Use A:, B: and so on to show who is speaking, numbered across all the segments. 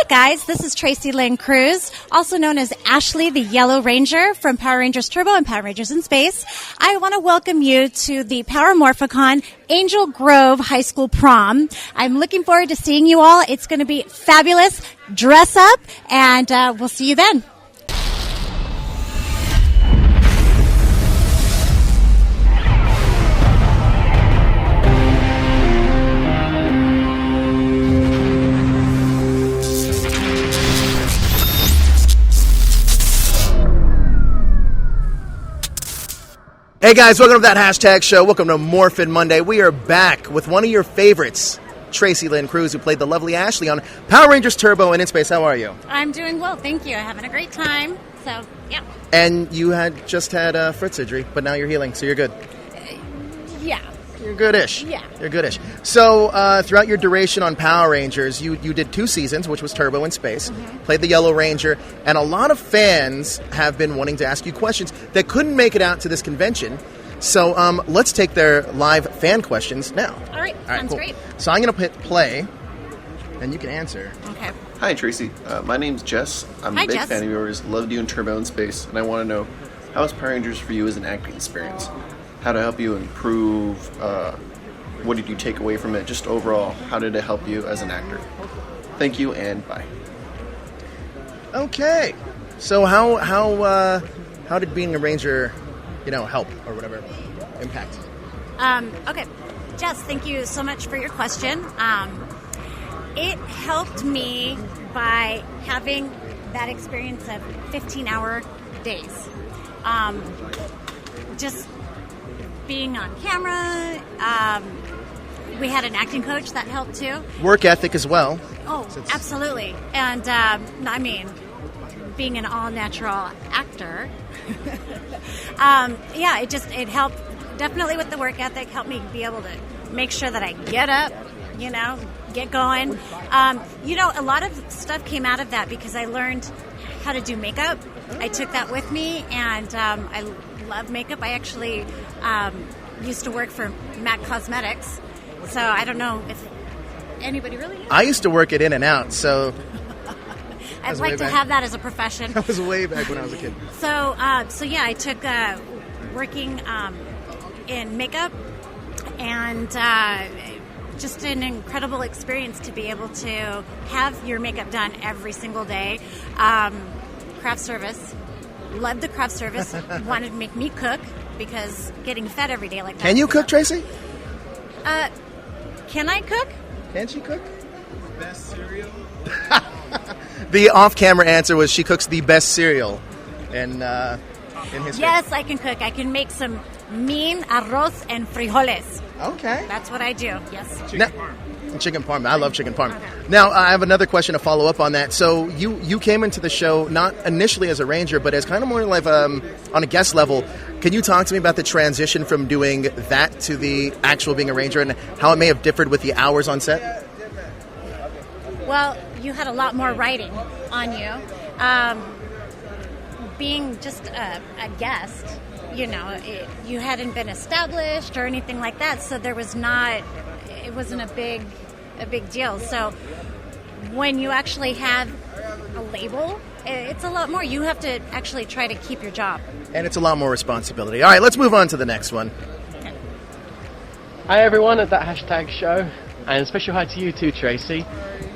A: guys? This is Tracy Lynn Cruz, also known as Ashley the Yellow Ranger from Power Rangers Turbo and Power Rangers in Space. I want to welcome you to the Power Morphicon Angel Grove High School Prom. I'm looking forward to seeing you all. It's going to be fabulous. Dress up, and we'll see you then.
B: Hey guys, welcome to that hashtag show. Welcome to Morphin Monday. We are back with one of your favorites, Tracy Lynn Cruz, who played the lovely Ashley on Power Rangers Turbo and In Space. How are you?
A: I'm doing well, thank you. Having a great time. So, yeah.
B: And you had just had foot surgery, but now you're healing, so you're good.
A: Yeah.
B: You're goodish.
A: Yeah.
B: You're goodish. So, throughout your duration on Power Rangers, you did 2 seasons, which was Turbo and Space, played the Yellow Ranger, and a lot of fans have been wanting to ask you questions that couldn't make it out to this convention. So, let's take their live fan questions now.
A: All right, sounds
B: cool.
A: great.
B: So I'm going to hit play, and you can answer.
A: Okay.
C: Hi, Tracy. My name's Jess. I'm
A: Hi,
C: a big
A: Jess.
C: fan of yours. Loved you in Turbo and Space, and I want to know, how is Power Rangers for you as an acting experience? How to help you improve? What did you take away from it? Just overall, how did it help you as an actor? Thank you, and bye.
B: Okay. So how did being a ranger, help or whatever, impact?
A: Okay. Jess, thank you so much for your question. It helped me by having that experience of 15-hour days. Just being on camera. We had an acting coach that helped too.
B: Work ethic as well.
A: Oh, absolutely. And being an all-natural actor, it helped definitely with the work ethic. Helped me be able to make sure that I get up, get going. A lot of stuff came out of that because I learned how to do makeup. I took that with me, and I love makeup. I actually used to work for MAC Cosmetics, so I don't know if anybody really knows.
B: I used to work at In-N-Out, so
A: I'd like to have that as a profession.
B: That was way back when I was a kid.
A: So I took working in makeup, and just an incredible experience to be able to have your makeup done every single day. Craft service. Loved the craft service. Wanted to make me cook because getting fed every day like that.
B: Can you cook, Tracy?
A: Can I cook?
B: Can she cook? Best cereal. The off-camera answer was she cooks the best cereal in history.
A: Yes, I can cook. I can make some mean arroz and frijoles.
B: Okay.
A: That's what I do. Yes.
B: Chicken parm. I love chicken parm. Okay. Now, I have another question to follow up on that. So you came into the show not initially as a ranger, but as kind of more like on a guest level. Can you talk to me about the transition from doing that to the actual being a ranger and how it may have differed with the hours on set?
A: Well, you had a lot more writing on you. Being just a guest, you hadn't been established or anything like that, so there was not... It wasn't a big deal. So when you actually have a label, it's a lot more. You have to actually try to keep your job.
B: And it's a lot more responsibility. All right, let's move on to the next one.
A: Okay.
D: Hi everyone at that hashtag show, and special hi to you too, Tracy.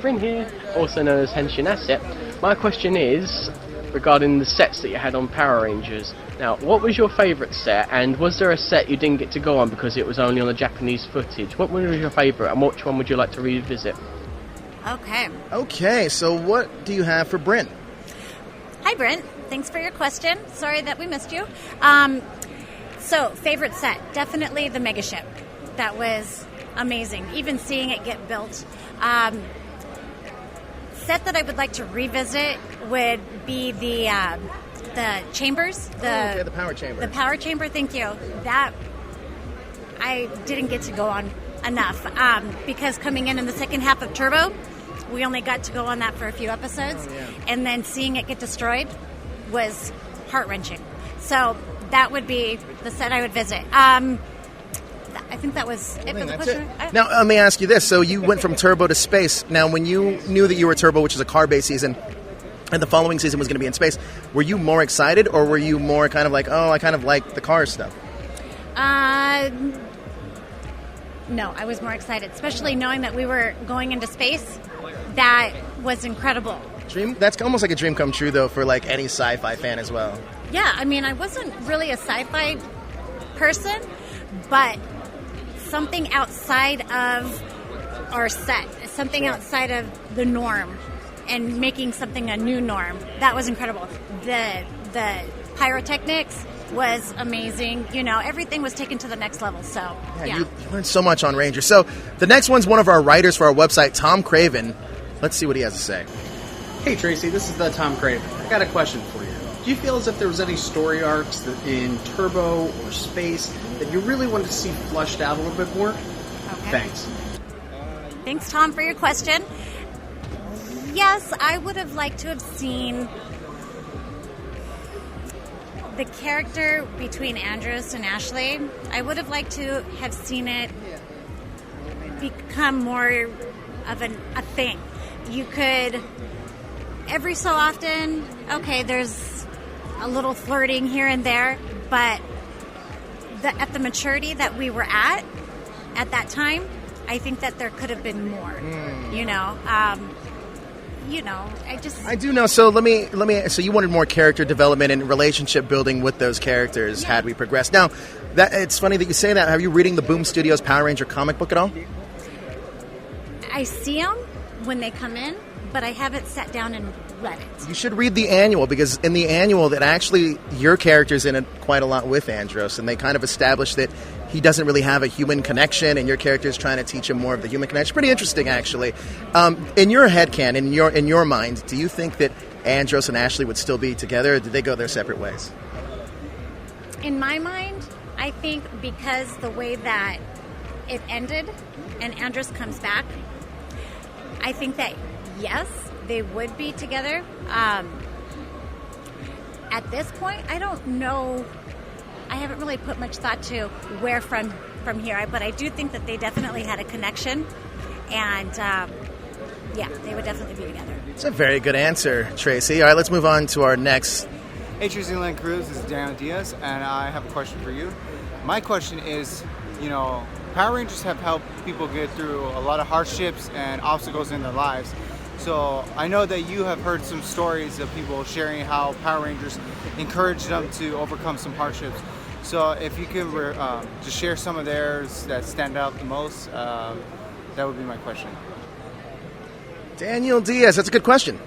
D: Bryn here, also known as Henshin Asset. My question is regarding the sets that you had on Power Rangers. Now, what was your favourite set, and was there a set you didn't get to go on because it was only on the Japanese footage? What was your favourite, and which one would you like to revisit?
A: Okay,
B: so what do you have for Bryn?
A: Hi, Brent. Thanks for your question. Sorry that we missed you. So, favorite set, definitely the Mega Ship. That was amazing, even seeing it get built. Set that I would like to revisit would be the chambers.
B: The power chamber.
A: The power chamber, thank you. That I didn't get to go on enough because coming in the second half of Turbo, we only got to go on that for a few episodes, and then seeing it get destroyed was heart-wrenching. So that would be the set I would visit. The I think that was it for the question.
B: Now, let me ask you this. So you went from Turbo to space. Now, when you knew that you were Turbo, which is a car-based season, and the following season was going to be in space, were you more excited, or were you more kind of like, oh, I kind of like the car stuff?
A: No, I was more excited, especially knowing that we were going into space. That was incredible.
B: That's almost like a dream come true, though, for like any sci-fi fan as well.
A: Yeah, I mean, I wasn't really a sci-fi person, but something outside of our set, something outside of the norm, and making something a new norm, that was incredible. The pyrotechnics was amazing. You know, everything was taken to the next level. So, yeah.
B: You learned so much on Ranger. So the next one's one of our writers for our website, Tom Craven. Let's see what he has to say.
E: Hey Tracy, this is the Tom Craven. I got a question for you. Do you feel as if there was any story arcs in Turbo or Space that you really wanted to see flushed out a little bit more?
A: Okay.
E: Thanks.
A: Thanks, Tom, for your question. Yes, I would have liked to have seen the character between Andros and Ashley. I would have liked to have seen it become more of a thing. You could, every so often, okay, there's a little flirting here and there, but at the maturity that we were at that time, I think that there could have been more. I do know.
B: So let me. So you wanted more character development and relationship building with those characters had we progressed. Now, it's funny that you say that. Have you reading the Boom Studios Power Ranger comic book at all?
A: I see them when they come in, but I haven't sat down and read it.
B: You should read the annual, because in the annual, that actually your character's in it quite a lot with Andros, and they kind of establish that he doesn't really have a human connection, and your character's trying to teach him more of the human connection. Pretty interesting, actually. In your headcanon, in your mind, do you think that Andros and Ashley would still be together, or did they go their separate ways?
A: In my mind, I think because the way that it ended and Andros comes back, I think that, yes, they would be together. At this point, I don't know. I haven't really put much thought to where from here, but I do think that they definitely had a connection, and they would definitely be together.
B: It's a very good answer, Tracy. All right, let's move on to our next.
F: Hey, Tracy Lynn Cruz, this is Daniel Diaz, and I have a question for you. My question is, Power Rangers have helped people get through a lot of hardships and obstacles in their lives. So I know that you have heard some stories of people sharing how Power Rangers encouraged them to overcome some hardships. So if you could just share some of theirs that stand out the most, that would be my question.
B: Daniel Diaz, that's a good question.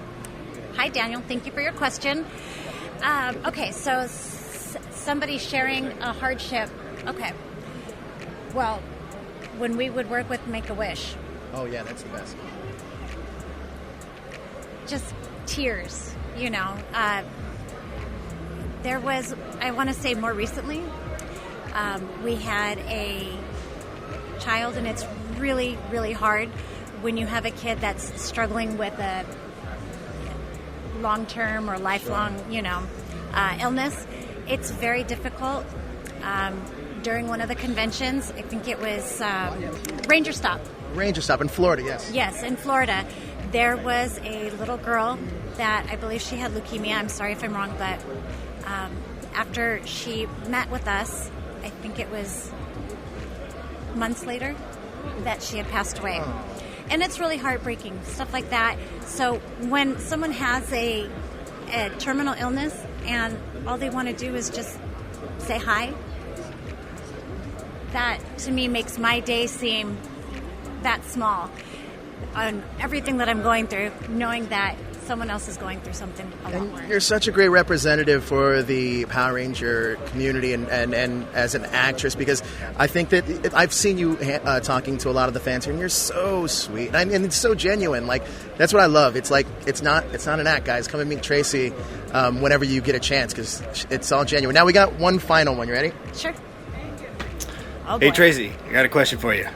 A: Hi, Daniel. Thank you for your question. Okay, so somebody sharing a hardship. Okay. Well, when we would work with Make-A-Wish.
B: Oh, yeah, that's the best.
A: Just tears, there was, I want to say more recently, we had a child, and it's really, really hard when you have a kid that's struggling with a long-term or lifelong, illness. It's very difficult. During one of the conventions, I think it was Ranger Stop
B: in Florida, yes.
A: Yes, in Florida. There was a little girl that I believe she had leukemia. I'm sorry if I'm wrong, but after she met with us, I think it was months later that she had passed away. And it's really heartbreaking, stuff like that. So when someone has a terminal illness and all they want to do is just say hi, that to me makes my day seem that small on everything that I'm going through, knowing that someone else is going through something a lot more.
B: You're such a great representative for the Power Ranger community and as an actress, because I think that I've seen you talking to a lot of the fans here, and you're so sweet, and it's so genuine. Like, that's what I love. It's like it's not an act, guys. Come and meet Tracy whenever you get a chance, because it's all genuine. Now we got one final one. You ready?
A: Sure.
G: Hey Tracy, I got a question for you.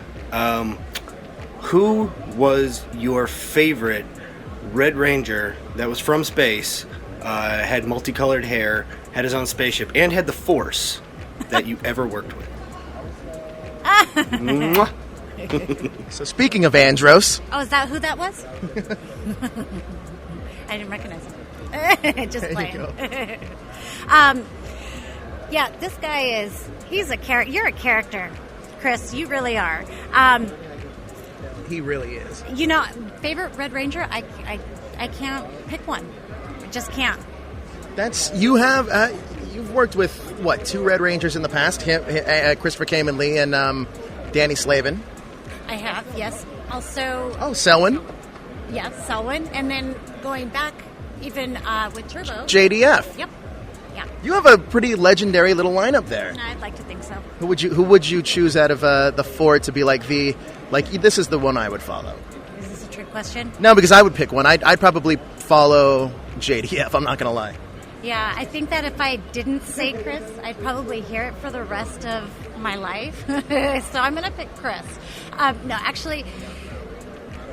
G: Who was your favorite Red Ranger that was from space, had multicolored hair, had his own spaceship, and had the Force that you ever worked with? Mwah.
B: So speaking of Andros,
A: Oh, is that who that was? I didn't recognize him. Just
B: there
A: playing.
B: you go.
A: Yeah, this guy he's a character. You're a character, Chris. You really are.
B: He really is.
A: You know, favorite Red Ranger? I can't pick one. I just can't.
B: You've worked with, what, 2 Red Rangers in the past? Christopher Kamen Lee and Danny Slavin.
A: I have, yes. Also,
B: Selwyn.
A: yes, Selwyn. And then going back even with Turbo.
B: JDF.
A: Yep. Yeah.
B: You have a pretty legendary little lineup there.
A: I'd like to think so.
B: Who would you choose out of the 4 to be this is the one I would follow?
A: Is this a trick question?
B: No, because I would pick one. I'd probably follow JDF. I'm not going to lie.
A: Yeah, I think that if I didn't say Chris, I'd probably hear it for the rest of my life. So I'm going to pick Chris. No, actually,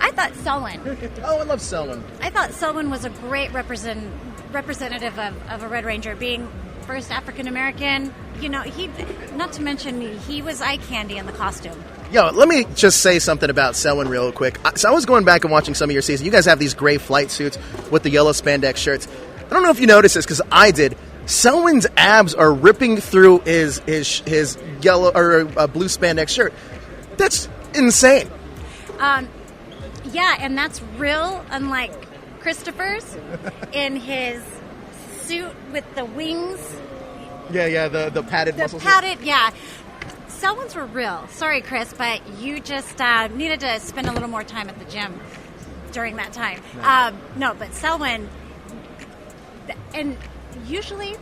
A: I thought Selwyn.
B: Oh, I love Selwyn.
A: I thought Selwyn was a great representative of a Red Ranger, being first African American. You know, not to mention he was eye candy in the costume.
B: Yo, let me just say something about Selwyn real quick. So I was going back and watching some of your season. You guys have these gray flight suits with the yellow spandex shirts. I don't know if you noticed this, because I did. Selwyn's abs are ripping through his yellow or blue spandex shirt. That's insane.
A: Yeah, and that's real, unlike Christopher's in his suit with the wings.
B: Yeah, the padded muscles.
A: Yeah. Selwyn's were real. Sorry, Chris, but you just needed to spend a little more time at the gym during that time. No, but Selwyn, and usually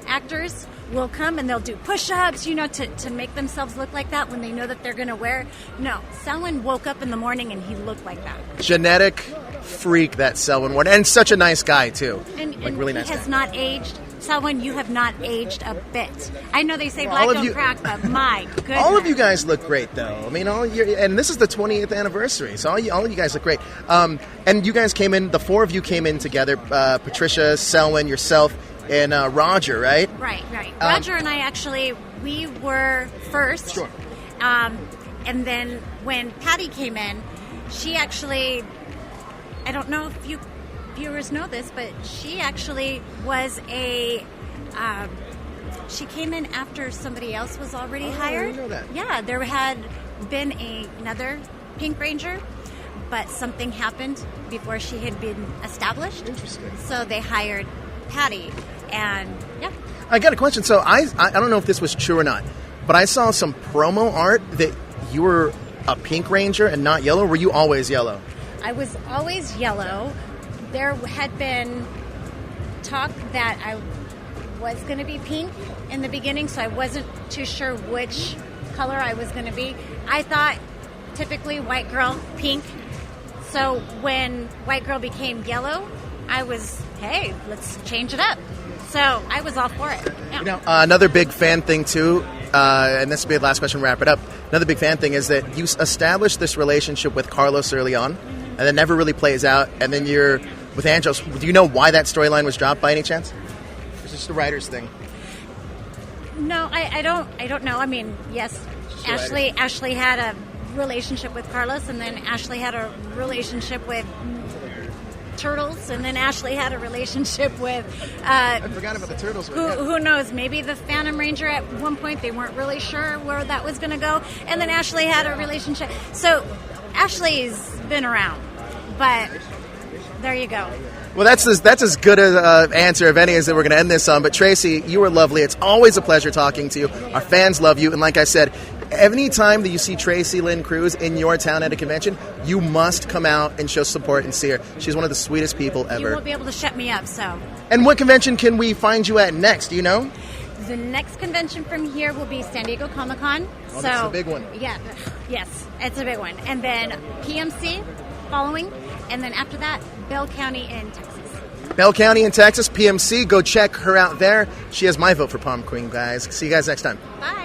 A: actors will come and they'll do push-ups, to make themselves look like that when they know that they're going to wear. No, Selwyn woke up in the morning and he looked like that.
B: Genetic freak, that Selwyn one, and such a nice guy too.
A: And
B: really nice.
A: He has
B: guy.
A: not aged. Selwyn, you have not aged a bit. I know they say black don't crack, but my goodness.
B: All of you guys look great, though. I mean, and this is the 20th anniversary, so all of you guys look great. And you guys came in, the 4 of you came in together, Patricia, Selwyn, yourself, and Roger, right?
A: Right. Roger and I we were first.
B: Sure.
A: And then when Patty came in, she actually, I don't know if you viewers know this, but she actually was she came in after somebody else was already hired.
B: I didn't know that.
A: Yeah, there had been another Pink Ranger, but something happened before she had been established.
B: Interesting.
A: So they hired Patty, and yeah.
B: I got a question. So I don't know if this was true or not, but I saw some promo art that you were a Pink Ranger and not yellow. Were you always yellow?
A: I was always yellow. There had been talk that I was going to be pink in the beginning, so I wasn't too sure which color I was going to be. I thought typically white girl, pink. So when white girl became yellow, I was, hey, let's change it up. So I was all for it. Yeah.
B: Another big fan thing too, and this will be the last question, wrap it up. Another big fan thing is that you established this relationship with Carlos early on, and then never really plays out, and then you're with Andros. Do you know why that storyline was dropped by any chance? It's just a writer's thing.
A: No, I don't know. I mean, yes, Ashley had a relationship with Carlos, and then Ashley had a relationship with Turtles, and then Ashley had a relationship with
B: I forgot about the Turtles.
A: Who knows? Maybe the Phantom Ranger at one point, they weren't really sure where that was going to go, and then Ashley had a relationship. So Ashley's been around, but there you go.
B: Well, that's as good an answer of any as that we're going to end this on. But Tracy, you were lovely. It's always a pleasure talking to you. Our fans love you. And like I said, any time that you see Tracy Lynn Cruz in your town at a convention, you must come out and show support and see her. She's one of the sweetest people ever.
A: You won't be able to shut me up, so.
B: And what convention can we find you at next? Do you know?
A: The next convention from here will be San Diego Comic-Con.
B: Oh, that's a big one.
A: Yeah, yes, it's a big one. And then PMC following, and then after that, Bell County in Texas.
B: Bell County in Texas, PMC. Go check her out there. She has my vote for Prom Queen, guys. See you guys next time.
A: Bye.